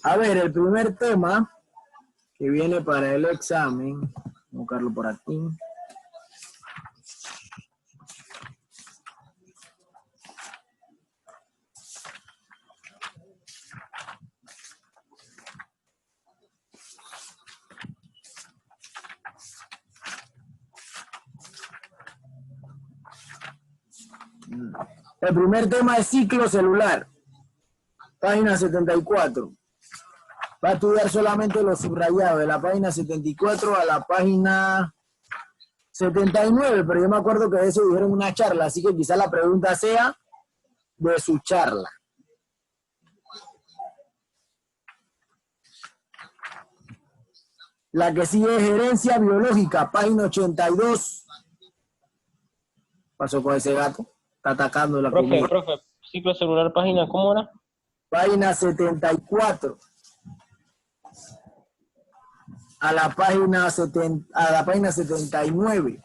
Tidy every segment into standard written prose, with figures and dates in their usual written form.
A ver, el primer tema que viene para el examen, voy a buscarlo por aquí. El primer tema es ciclo celular, página 74. Va a estudiar solamente los subrayados de la página 74 a la página 79, pero yo me acuerdo que de eso dijeron una charla, así que quizás la pregunta sea de su charla. La que sigue es herencia biológica, página 82. Pasó con ese gato, está atacando la comida. Profe, ciclo celular, página, ¿cómo era? Página 74. A la página 79.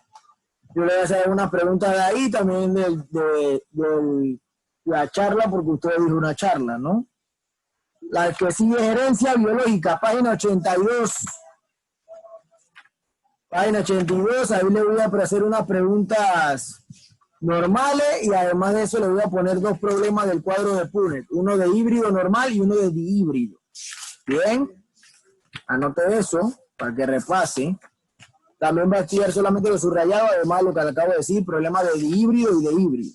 Yo le voy a hacer una pregunta de ahí, también de la charla, porque usted dijo una charla, ¿no? La que sigue es herencia biológica, página 82. Página 82, ahí le voy a hacer unas preguntas normales y además de eso le voy a poner dos problemas del cuadro de Punnett, uno de híbrido normal y uno de dihíbrido. Bien, anote eso para que repase. También va a estudiar solamente los subrayados, además de lo que le acabo de decir, problemas de dihíbrido y de híbrido.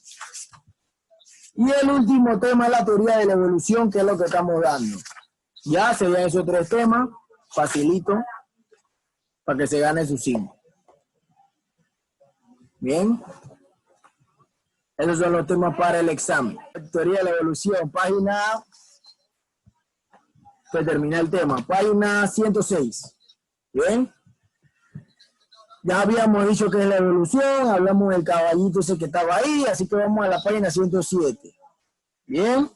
Y el último tema es la teoría de la evolución, que es lo que estamos dando. Ya serían esos tres temas, facilito, para que se gane su 5. Bien. Esos son los temas para el examen. Teoría de la evolución, página, que termina el tema, página 106. Bien. Ya habíamos dicho que es la evolución, hablamos del caballito ese que estaba ahí, así que vamos a la página 107. Bien.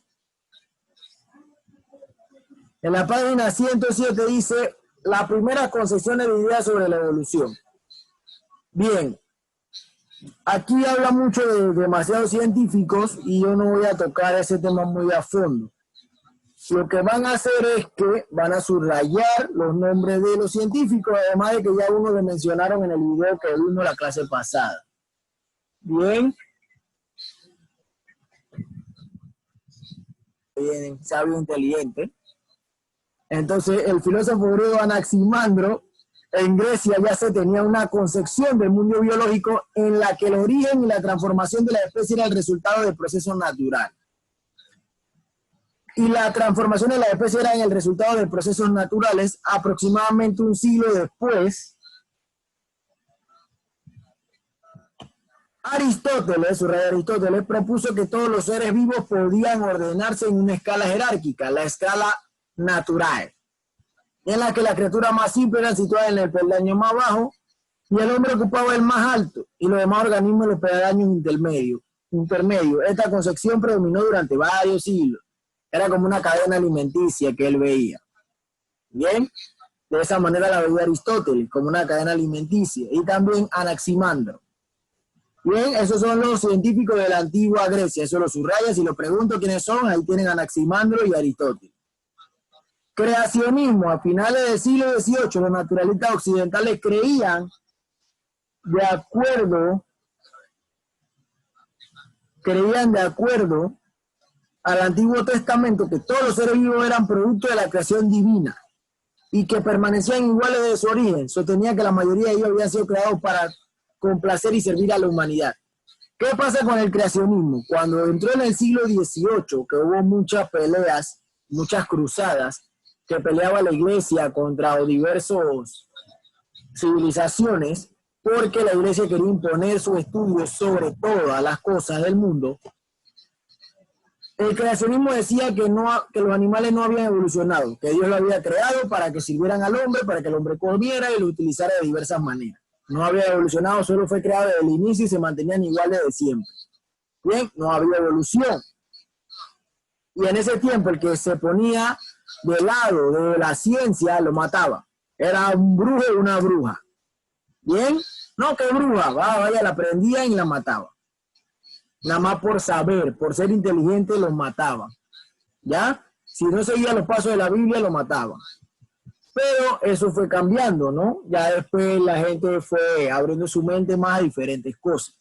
En la página 107 dice las primeras concepciones de ideas sobre la evolución. Bien. Aquí habla mucho de demasiados científicos y yo no voy a tocar ese tema muy a fondo. Lo que van a hacer es que van a subrayar los nombres de los científicos, además de que ya uno le mencionaron en el video que vimos la clase pasada. Bien. Bien, sabio, inteligente. Entonces, el filósofo griego Anaximandro, en Grecia ya se tenía una concepción del mundo biológico en la que el origen y la transformación de la especie era el resultado del proceso natural. Y la transformación de la especie era en el resultado de procesos naturales. Aproximadamente un siglo después, Aristóteles propuso que todos los seres vivos podían ordenarse en una escala jerárquica, la escala natural, en la que las criaturas más simples eran situadas en el peldaño más bajo y el hombre ocupaba el más alto y los demás organismos en los peldaños intermedios. Esta concepción predominó durante varios siglos. Era como una cadena alimenticia que él veía. Bien, de esa manera la veía Aristóteles, como una cadena alimenticia, y también Anaximandro. Bien, esos son los científicos de la antigua Grecia, eso lo subraya, si lo pregunto quiénes son, ahí tienen Anaximandro y Aristóteles. Creacionismo, a finales del siglo XVIII, los naturalistas occidentales creían, de acuerdo al Antiguo Testamento, que todos los seres vivos eran producto de la creación divina y que permanecían iguales de su origen. Sostenía que la mayoría de ellos habían sido creados para complacer y servir a la humanidad. ¿Qué pasa con el creacionismo? Cuando entró en el siglo XVIII, que hubo muchas peleas, muchas cruzadas, que peleaba la iglesia contra diversas civilizaciones, porque la iglesia quería imponer su estudio sobre todas las cosas del mundo. El creacionismo decía que los animales no habían evolucionado, que Dios lo había creado para que sirvieran al hombre, para que el hombre comiera y lo utilizara de diversas maneras. No había evolucionado, solo fue creado desde el inicio y se mantenían iguales de siempre. Bien, no había evolución. Y en ese tiempo el que se ponía del lado de la ciencia lo mataba. Era un brujo y una bruja. Bien, no, que bruja, vaya, la prendían y la mataban. Nada más por saber, por ser inteligente los mataban. ¿Ya? Si no seguía los pasos de la Biblia, lo mataban. Pero eso fue cambiando, ¿no? Ya después la gente fue abriendo su mente más a diferentes cosas.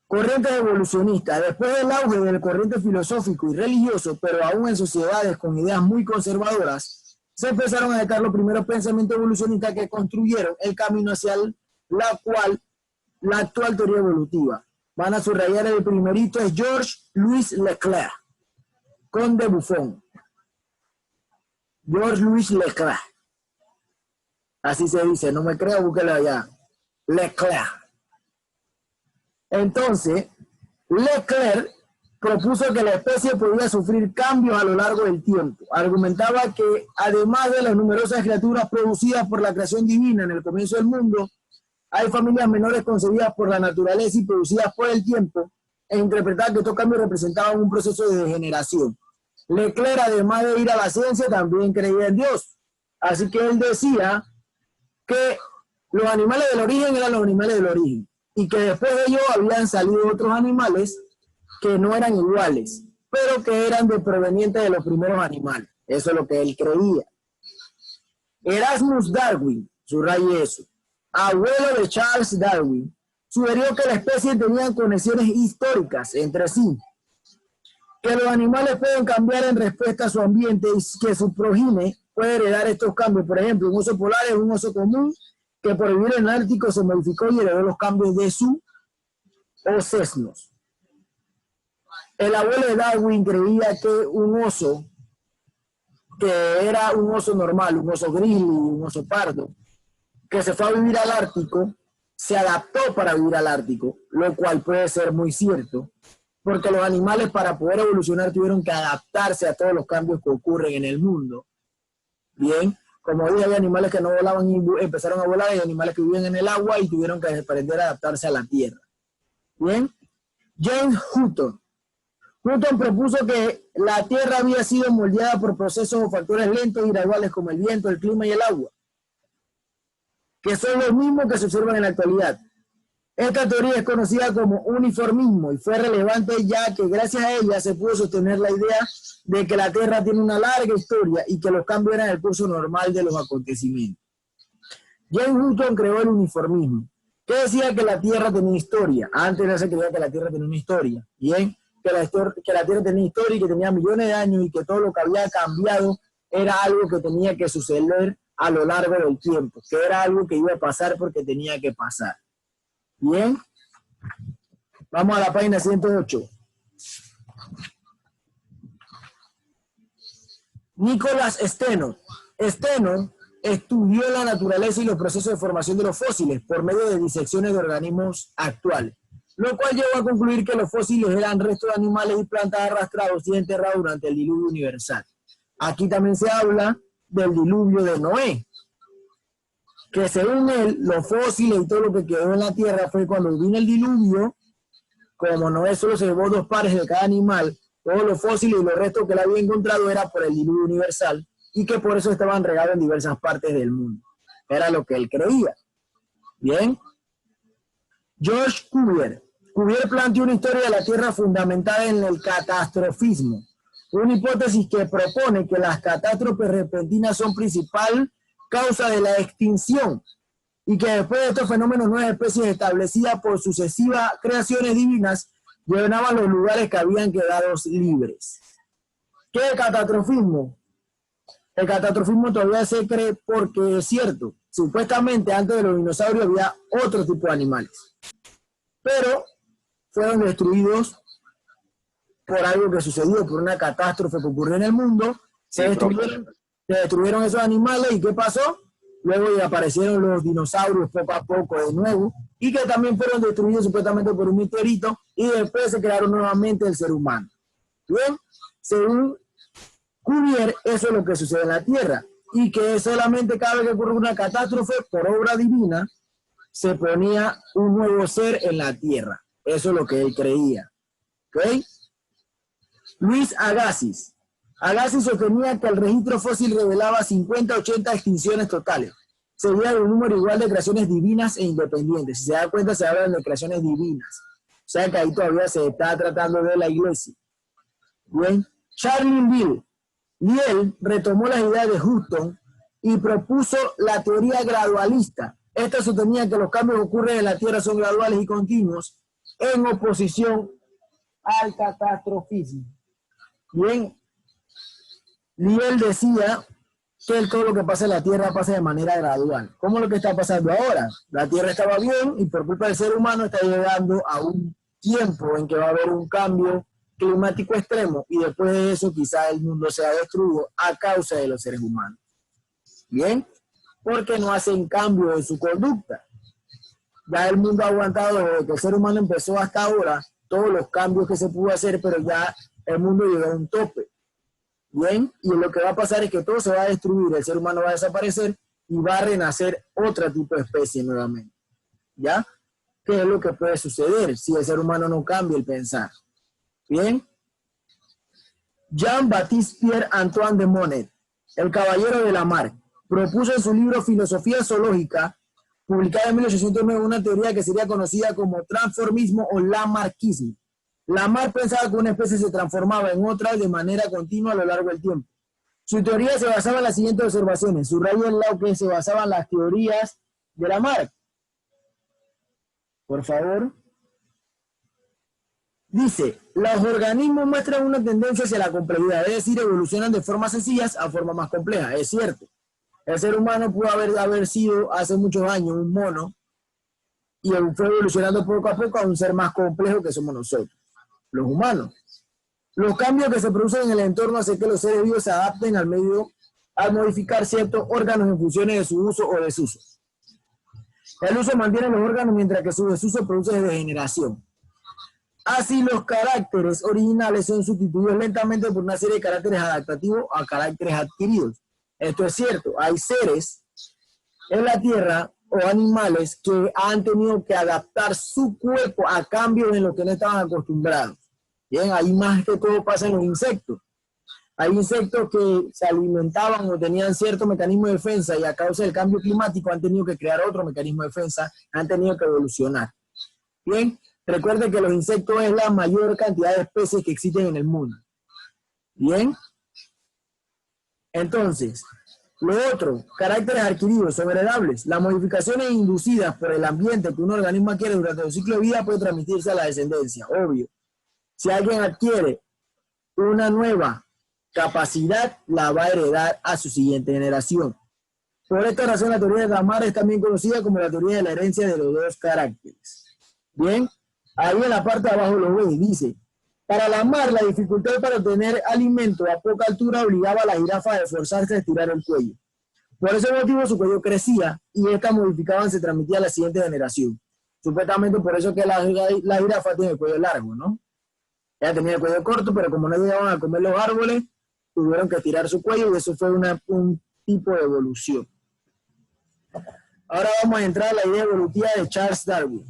Corrientes evolucionistas. Después del auge del corriente filosófico y religioso, pero aún en sociedades con ideas muy conservadoras, se empezaron a destacar los primeros pensamientos evolucionistas que construyeron el camino hacia la actual teoría evolutiva. Van a subrayar el primerito, es Georges-Louis Leclerc, conde Buffon. Georges-Louis Leclerc. Así se dice, no me creo, búsquelo allá. Leclerc. Entonces, Leclerc propuso que la especie podía sufrir cambios a lo largo del tiempo. Argumentaba que, además de las numerosas criaturas producidas por la creación divina en el comienzo del mundo, hay familias menores concebidas por la naturaleza y producidas por el tiempo, e interpretaba que estos cambios representaban un proceso de degeneración. Leclerc, además de ir a la ciencia, también creía en Dios. Así que él decía que los animales del origen eran los animales del origen, y que después de ellos habían salido otros animales que no eran iguales, pero que eran provenientes de los primeros animales. Eso es lo que él creía. Erasmus Darwin, subraye eso, abuelo de Charles Darwin, sugirió que la especie tenía conexiones históricas entre sí, que los animales pueden cambiar en respuesta a su ambiente y que su progenie puede heredar estos cambios. Por ejemplo, un oso polar es un oso común que por vivir en el Ártico se modificó y heredó los cambios de su ocesnos. El abuelo de Darwin creía que un oso, que era un oso normal, un oso grizzly, un oso pardo, que se fue a vivir al Ártico, se adaptó para vivir al Ártico, lo cual puede ser muy cierto, porque los animales para poder evolucionar tuvieron que adaptarse a todos los cambios que ocurren en el mundo. Bien, como dije, había animales que no volaban y empezaron a volar, y animales que vivían en el agua y tuvieron que aprender a adaptarse a la tierra. Bien, James Hutton. Hutton propuso que la tierra había sido moldeada por procesos o factores lentos y graduales como el viento, el clima y el agua, que son los mismos que se observan en la actualidad. Esta teoría es conocida como uniformismo y fue relevante ya que gracias a ella se pudo sostener la idea de que la Tierra tiene una larga historia y que los cambios eran el curso normal de los acontecimientos. James Hutton creó el uniformismo, que decía que la Tierra tenía historia. Antes no se creía que la Tierra tenía una historia. Bien, que la Tierra tenía historia y que tenía millones de años y que todo lo que había cambiado era algo que tenía que suceder a lo largo del tiempo, que era algo que iba a pasar porque tenía que pasar. Bien, vamos a la página 108. Nicholas Steno. Steno estudió la naturaleza y los procesos de formación de los fósiles por medio de disecciones de organismos actuales, lo cual llevó a concluir que los fósiles eran restos de animales y plantas arrastrados y enterrados durante el diluvio universal. Aquí también se habla del diluvio de Noé, que según él, los fósiles y todo lo que quedó en la tierra fue cuando vino el diluvio. Como Noé solo se llevó 2 pares de cada animal, todos los fósiles y los restos que él había encontrado era por el diluvio universal y que por eso estaban regados en diversas partes del mundo. Era lo que él creía. Bien. George Cuvier. Cuvier planteó una historia de la Tierra fundamentada en el catastrofismo, una hipótesis que propone que las catástrofes repentinas son principal causa de la extinción y que después de estos fenómenos nuevas especies establecidas por sucesivas creaciones divinas llenaban los lugares que habían quedado libres. ¿Qué es el catastrofismo? El catastrofismo todavía se cree porque es cierto, supuestamente antes de los dinosaurios había otro tipo de animales, pero fueron destruidos por algo que sucedió, por una catástrofe que ocurrió en el mundo. Se destruyeron esos animales y ¿qué pasó? Luego aparecieron los dinosaurios poco a poco de nuevo y que también fueron destruidos supuestamente por un meteorito y después se crearon nuevamente el ser humano. Bien, según Cuvier, eso es lo que sucede en la Tierra y que solamente cada vez que ocurre una catástrofe por obra divina se ponía un nuevo ser en la Tierra. Eso es lo que él creía. ¿Ok? Luis Agassiz. Agassiz sostenía que el registro fósil revelaba 50-80 extinciones totales. Sería un número igual de creaciones divinas e independientes. Si se da cuenta, se hablan de creaciones divinas. O sea que ahí todavía se está tratando de la iglesia. Bien. Charlene Lyell retomó las ideas de Hutton y propuso la teoría gradualista. Esta sostenía que los cambios que ocurren en la Tierra son graduales y continuos en oposición al catastrofismo. Bien, Lyell decía que todo lo que pasa en la Tierra pasa de manera gradual. ¿Cómo es lo que está pasando ahora? La Tierra estaba bien y por culpa del ser humano está llegando a un tiempo en que va a haber un cambio climático extremo y después de eso quizá el mundo sea destruido a causa de los seres humanos. Bien, porque no hacen cambio en su conducta. Ya el mundo ha aguantado desde que el ser humano empezó hasta ahora todos los cambios que se pudo hacer, pero ya el mundo llegó a un tope. Bien, y lo que va a pasar es que todo se va a destruir, el ser humano va a desaparecer y va a renacer otro tipo de especie nuevamente. ¿Ya? ¿Qué es lo que puede suceder si el ser humano no cambia el pensar? Bien. Jean-Baptiste Pierre-Antoine de Monnet, el caballero de Lamarck, propuso en su libro Filosofía Zoológica, publicada en 1809, una teoría que sería conocida como transformismo o lamarckismo. Lamarck pensaba que una especie se transformaba en otra de manera continua a lo largo del tiempo. Su teoría se basaba en las siguientes observaciones. Subrayo el lado que se basaban las teorías de Lamarck. Por favor. Dice, los organismos muestran una tendencia hacia la complejidad, es decir, evolucionan de formas sencillas a formas más complejas. Es cierto. El ser humano pudo haber sido hace muchos años un mono y fue evolucionando poco a poco a un ser más complejo que somos nosotros, los humanos. Los cambios que se producen en el entorno hacen que los seres vivos se adapten al medio al modificar ciertos órganos en funciones de su uso o desuso. El uso mantiene los órganos mientras que su desuso produce degeneración. Así, los caracteres originales son sustituidos lentamente por una serie de caracteres adaptativos a caracteres adquiridos. Esto es cierto, hay seres en la Tierra o animales que han tenido que adaptar su cuerpo a cambios en los que no estaban acostumbrados. Bien, ahí más que todo pasa en los insectos. Hay insectos que se alimentaban o tenían cierto mecanismo de defensa y a causa del cambio climático han tenido que crear otro mecanismo de defensa, han tenido que evolucionar. Bien, recuerden que los insectos es la mayor cantidad de especies que existen en el mundo. Bien. Entonces, lo otro, caracteres adquiridos, son heredables. Las modificaciones inducidas por el ambiente que un organismo adquiere durante su ciclo de vida puede transmitirse a la descendencia, obvio. Si alguien adquiere una nueva capacidad, la va a heredar a su siguiente generación. Por esta razón, la teoría de Lamarck es también conocida como la teoría de la herencia de los dos caracteres. Bien, ahí en la parte de abajo lo veis, dice, para Lamarck la dificultad para obtener alimento a poca altura obligaba a la jirafa a esforzarse a estirar el cuello. Por ese motivo su cuello crecía y esta modificaban se transmitía a la siguiente generación. Supuestamente por eso que la jirafa tiene el cuello largo, ¿no? Ella tenía el cuello corto, pero como no llegaban a comer los árboles, tuvieron que estirar su cuello y eso fue un tipo de evolución. Ahora vamos a entrar a la idea evolutiva de Charles Darwin.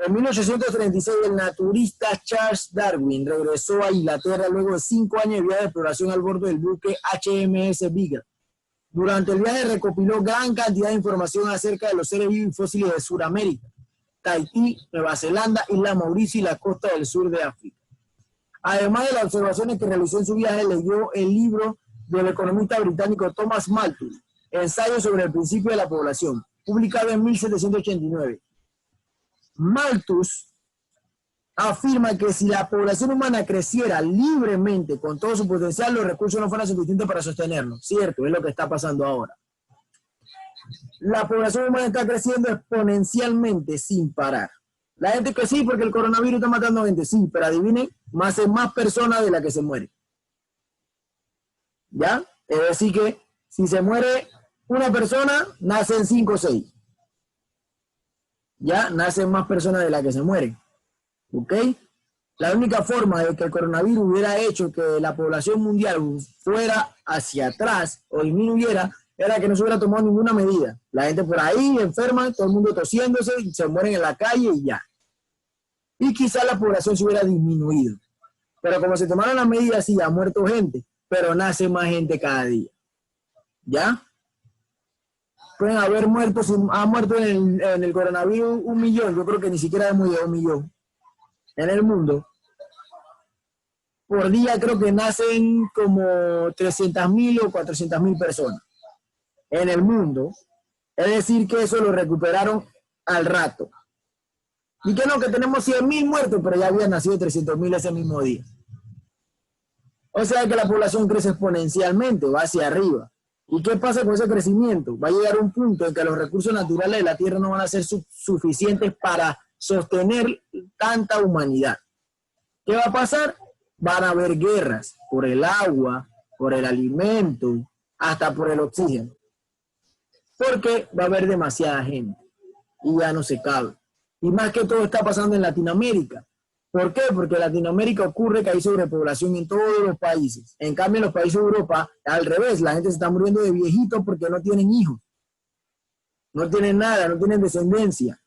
En 1836, el naturista Charles Darwin regresó a Inglaterra luego de 5 años de viaje de exploración al bordo del buque HMS Beagle. Durante el viaje recopiló gran cantidad de información acerca de los seres vivos y fósiles de Sudamérica, Tahití, Nueva Zelanda, Isla Mauricio y la costa del sur de África. Además de las observaciones que realizó en su viaje, leyó el libro del economista británico Thomas Malthus, Ensayo sobre el principio de la población, publicado en 1789. Malthus afirma que si la población humana creciera libremente con todo su potencial, los recursos no fueran suficientes para sostenerlo. Cierto, es lo que está pasando ahora. La población humana está creciendo exponencialmente sin parar. La gente que sí, porque el coronavirus está matando a gente, sí, pero adivinen, más personas de las que se mueren. ¿Ya? Es decir que si se muere una persona, nacen 5 o 6. Ya nacen más personas de las que se mueren. ¿Ok? La única forma de que el coronavirus hubiera hecho que la población mundial fuera hacia atrás o disminuyera era que no se hubiera tomado ninguna medida. La gente por ahí enferma, todo el mundo tosiéndose, se mueren en la calle y ya. Y quizás la población se hubiera disminuido. Pero como se tomaron las medidas, sí, ha muerto gente, pero nace más gente cada día. ¿Ya? Pueden haber muerto, si ha muerto en el coronavirus 1 millón, yo creo que ni siquiera hemos llegado a 1 millón en el mundo. por día creo que nacen como 300.000 o 400.000 personas en el mundo. Es decir, que eso lo recuperaron al rato. Y que no, que tenemos 100.000 muertos, pero ya habían nacido 300.000 ese mismo día. O sea que la población crece exponencialmente, va hacia arriba. ¿Y qué pasa con ese crecimiento? Va a llegar un punto en que los recursos naturales de la Tierra no van a ser suficientes para sostener tanta humanidad. ¿Qué va a pasar? Van a haber guerras por el agua, por el alimento, hasta por el oxígeno. Porque va a haber demasiada gente y ya no se cabe. Y más que todo está pasando en Latinoamérica. ¿Por qué? Porque en Latinoamérica ocurre que hay sobrepoblación en todos los países. En cambio, en los países de Europa, al revés, la gente se está muriendo de viejitos porque no tienen hijos. No tienen nada, no tienen descendencia.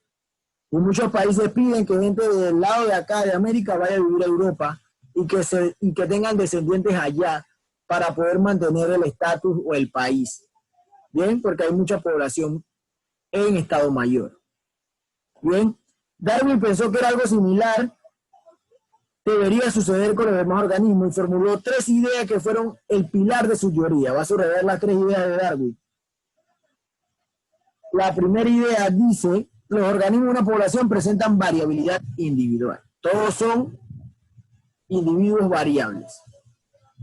Y muchos países piden que gente del lado de acá, de América, vaya a vivir a Europa y que tengan descendientes allá para poder mantener el estatus o el país. Bien, porque hay mucha población en estado mayor. Bien, Darwin pensó que era algo similar debería suceder con los demás organismos y formuló 3 ideas que fueron el pilar de su teoría. Va a subrayar las 3 ideas de Darwin. La primera idea dice: los organismos de una población presentan variabilidad individual. Todos son individuos variables.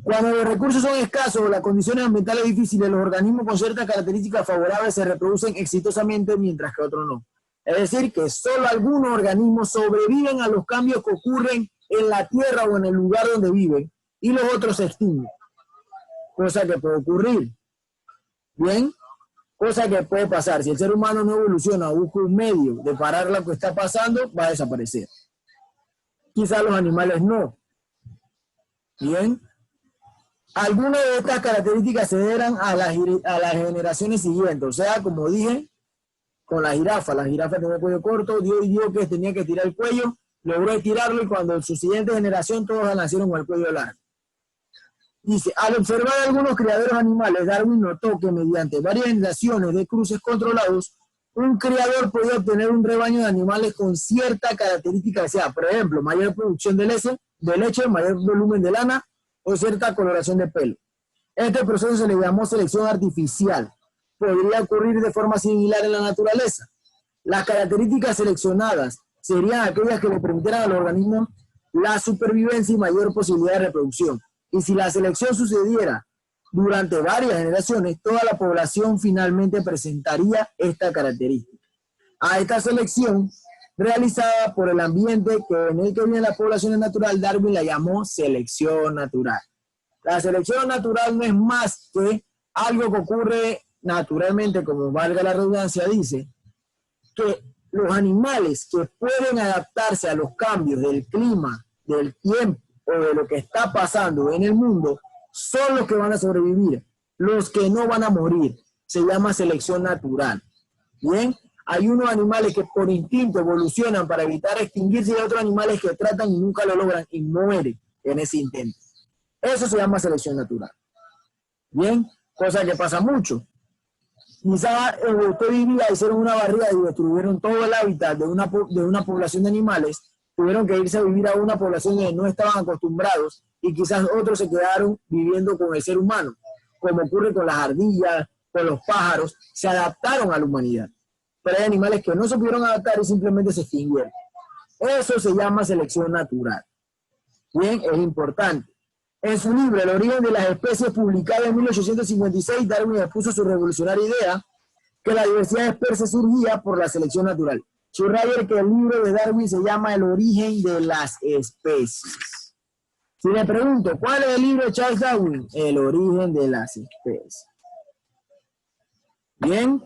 Cuando los recursos son escasos o las condiciones ambientales difíciles, los organismos con ciertas características favorables se reproducen exitosamente, mientras que otros no. Es decir, que solo algunos organismos sobreviven a los cambios que ocurren en la Tierra o en el lugar donde viven, y los otros se extinguen. Cosa que puede ocurrir. Bien, cosa que puede pasar. Si el ser humano no evoluciona o busca un medio de parar lo que está pasando, va a desaparecer. Quizás los animales no. Bien. Algunas de estas características se deberán a las generaciones siguientes. O sea, como dije, con la jirafa tenía el cuello corto, dio que tenía que estirar el cuello, logró estirarlo y cuando en su siguiente generación todos nacieron con el cuello largo. Dice, al observar algunos criaderos animales, Darwin notó que mediante varias generaciones de cruces controlados, un criador podía obtener un rebaño de animales con cierta característica deseada. Por ejemplo, mayor producción de leche, mayor volumen de lana o cierta coloración de pelo. Este proceso se le llamó selección artificial. Podría ocurrir de forma similar en la naturaleza. Las características seleccionadas serían aquellas que le permitieran a los organismos la supervivencia y mayor posibilidad de reproducción. Y si la selección sucediera durante varias generaciones, toda la población finalmente presentaría esta característica. A esta selección, realizada por el ambiente en el que vive la población natural, Darwin la llamó selección natural. La selección natural no es más que algo que ocurre naturalmente, como valga la redundancia, dice que los animales que pueden adaptarse a los cambios del clima, del tiempo o de lo que está pasando en el mundo son los que van a sobrevivir, los que no van a morir. Se llama selección natural. Bien, hay unos animales que por instinto evolucionan para evitar extinguirse y hay otros animales que tratan y nunca lo logran y mueren en ese intento. Eso se llama selección natural. Bien, cosa que pasa mucho. Quizá usted vivía, hicieron una barriada y destruyeron todo el hábitat de una población de animales, tuvieron que irse a vivir a una población donde no estaban acostumbrados y quizás otros se quedaron viviendo con el ser humano, como ocurre con las ardillas, con los pájaros, se adaptaron a la humanidad. Pero hay animales que no se pudieron adaptar y simplemente se extinguieron. Eso se llama selección natural. Bien, es importante. En su libro El origen de las especies, publicado en 1856, Darwin expuso su revolucionaria idea que la diversidad de especies surgía por la selección natural. Subraya que el libro de Darwin se llama El origen de las especies. Si le pregunto, ¿cuál es el libro de Charles Darwin? El origen de las especies. Bien,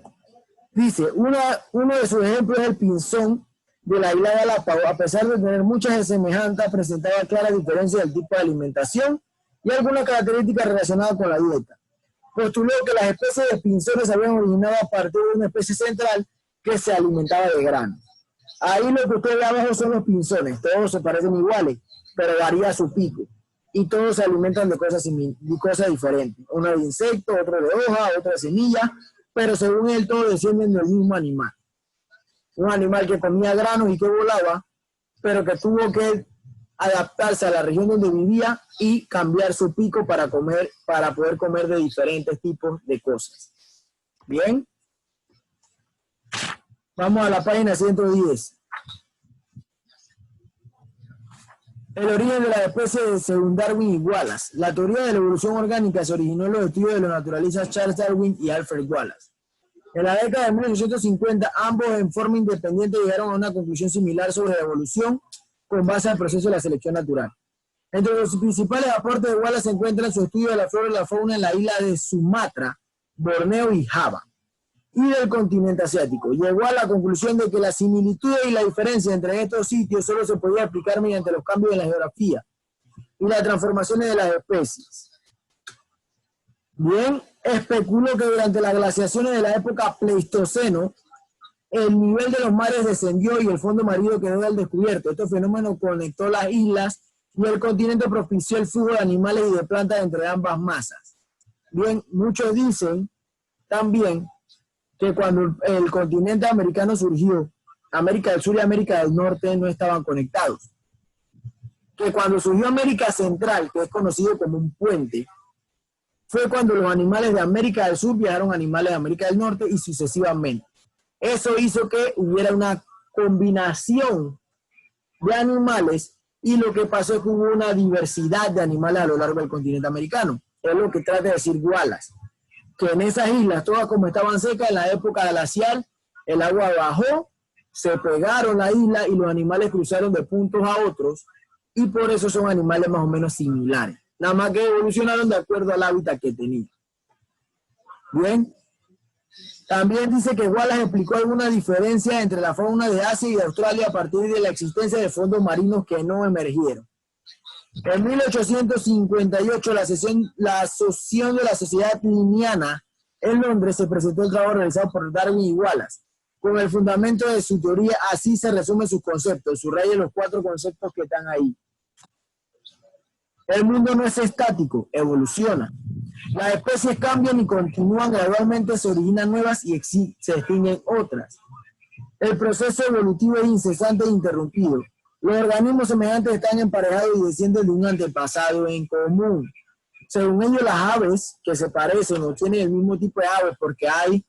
dice, uno de sus ejemplos es el pinzón de la isla de Galápagos. A pesar de tener muchas semejanzas, presentaba claras diferencias del tipo de alimentación y algunas características relacionadas con la dieta. Postuló que las especies de pinzones se habían originado a partir de una especie central que se alimentaba de grano. Ahí lo que usted ve abajo son los pinzones, todos se parecen iguales, pero varía su pico. Y todos se alimentan de cosas diferentes. Uno de insectos, otro de hoja, otro de semilla, pero según él todos descienden del mismo animal. Un animal que comía granos y que volaba, pero que tuvo que adaptarse a la región donde vivía y cambiar su pico para poder comer de diferentes tipos de cosas. Bien. Vamos a la página 110. El origen de las especies según Darwin y Wallace. La teoría de la evolución orgánica se originó en los estudios de los naturalistas Charles Darwin y Alfred Wallace. En la década de 1850, ambos en forma independiente llegaron a una conclusión similar sobre la evolución con base al proceso de la selección natural. Entre los principales aportes de Wallace se encuentran su estudio de la flora y la fauna en la isla de Sumatra, Borneo y Java, y del continente asiático. Llegó a la conclusión de que la similitud y la diferencia entre estos sitios solo se podía explicar mediante los cambios en la geografía y las transformaciones de las especies. Bien, especuló que durante las glaciaciones de la época Pleistoceno, el nivel de los mares descendió y el fondo marino quedó al descubierto. Este fenómeno conectó las islas y el continente propició el flujo de animales y de plantas entre ambas masas. Bien, muchos dicen también que cuando el continente americano surgió, América del Sur y América del Norte no estaban conectados. Que cuando surgió América Central, que es conocido como un puente, fue cuando los animales de América del Sur viajaron a animales de América del Norte y sucesivamente. Eso hizo que hubiera una combinación de animales y lo que pasó es que hubo una diversidad de animales a lo largo del continente americano. Es lo que trata de decir Wallace. Que en esas islas, todas como estaban secas, en la época glacial, el agua bajó, se pegaron la isla y los animales cruzaron de puntos a otros y por eso son animales más o menos similares. Nada más que evolucionaron de acuerdo al hábitat que tenían. Bien. También dice que Wallace explicó alguna diferencia entre la fauna de Asia y de Australia a partir de la existencia de fondos marinos que no emergieron. En 1858, la Asociación de la Sociedad Linneana en Londres se presentó el trabajo realizado por Darwin y Wallace. Con el fundamento de su teoría, así se resumen sus conceptos. Subraye los 4 conceptos que están ahí. El mundo no es estático, evoluciona. Las especies cambian y continúan gradualmente, se originan nuevas y se extinguen otras. El proceso evolutivo es incesante e interrumpido. Los organismos semejantes están emparejados y descienden de un antepasado en común. Según ellos, las aves que se parecen o tienen el mismo tipo de aves, porque hay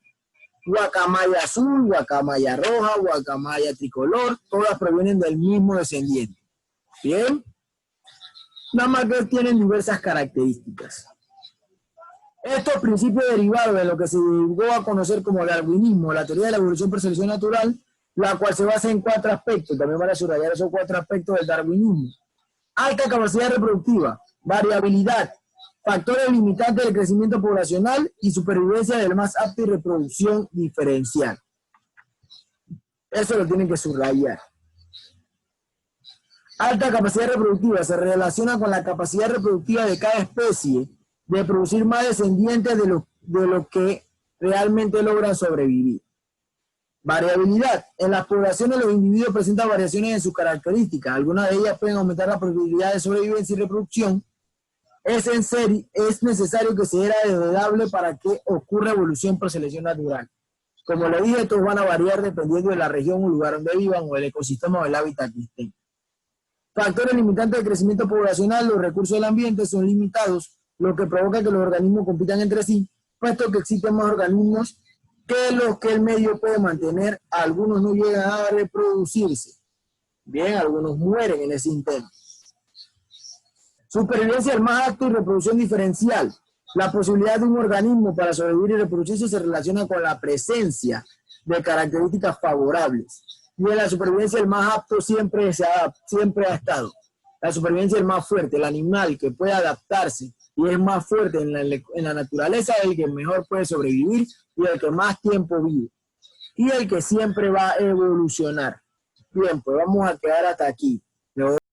guacamaya azul, guacamaya roja, guacamaya tricolor, todas provienen del mismo descendiente. Bien. Nada más que tienen diversas características. Estos principios derivados de lo que se llegó a conocer como darwinismo, la teoría de la evolución por selección natural, la cual se basa en 4 aspectos, también van a subrayar esos 4 aspectos del darwinismo. Alta capacidad reproductiva, variabilidad, factores limitantes del crecimiento poblacional y supervivencia del más apto y reproducción diferencial. Eso lo tienen que subrayar. Alta capacidad reproductiva se relaciona con la capacidad reproductiva de cada especie de producir más descendientes de lo que realmente logran sobrevivir. Variabilidad. En las poblaciones los individuos presentan variaciones en sus características. Algunas de ellas pueden aumentar la probabilidad de sobrevivencia y reproducción. Es necesario que sea heredable para que ocurra evolución por selección natural. Como le dije, estos van a variar dependiendo de la región o lugar donde vivan o el ecosistema o el hábitat que estén. Factores limitantes de crecimiento poblacional. Los recursos del ambiente son limitados, lo que provoca que los organismos compitan entre sí, puesto que existen más organismos que los que el medio puede mantener. Algunos no llegan a reproducirse. Bien, algunos mueren en ese intento. Supervivencia del más apto y reproducción diferencial. La posibilidad de un organismo para sobrevivir y reproducirse se relaciona con la presencia de características favorables. Y en la supervivencia del más apto siempre ha estado. La supervivencia del más fuerte, el animal que puede adaptarse y es más fuerte en la naturaleza, es el que mejor puede sobrevivir y el que más tiempo vive. Y el que siempre va a evolucionar. Bien, pues vamos a quedar hasta aquí.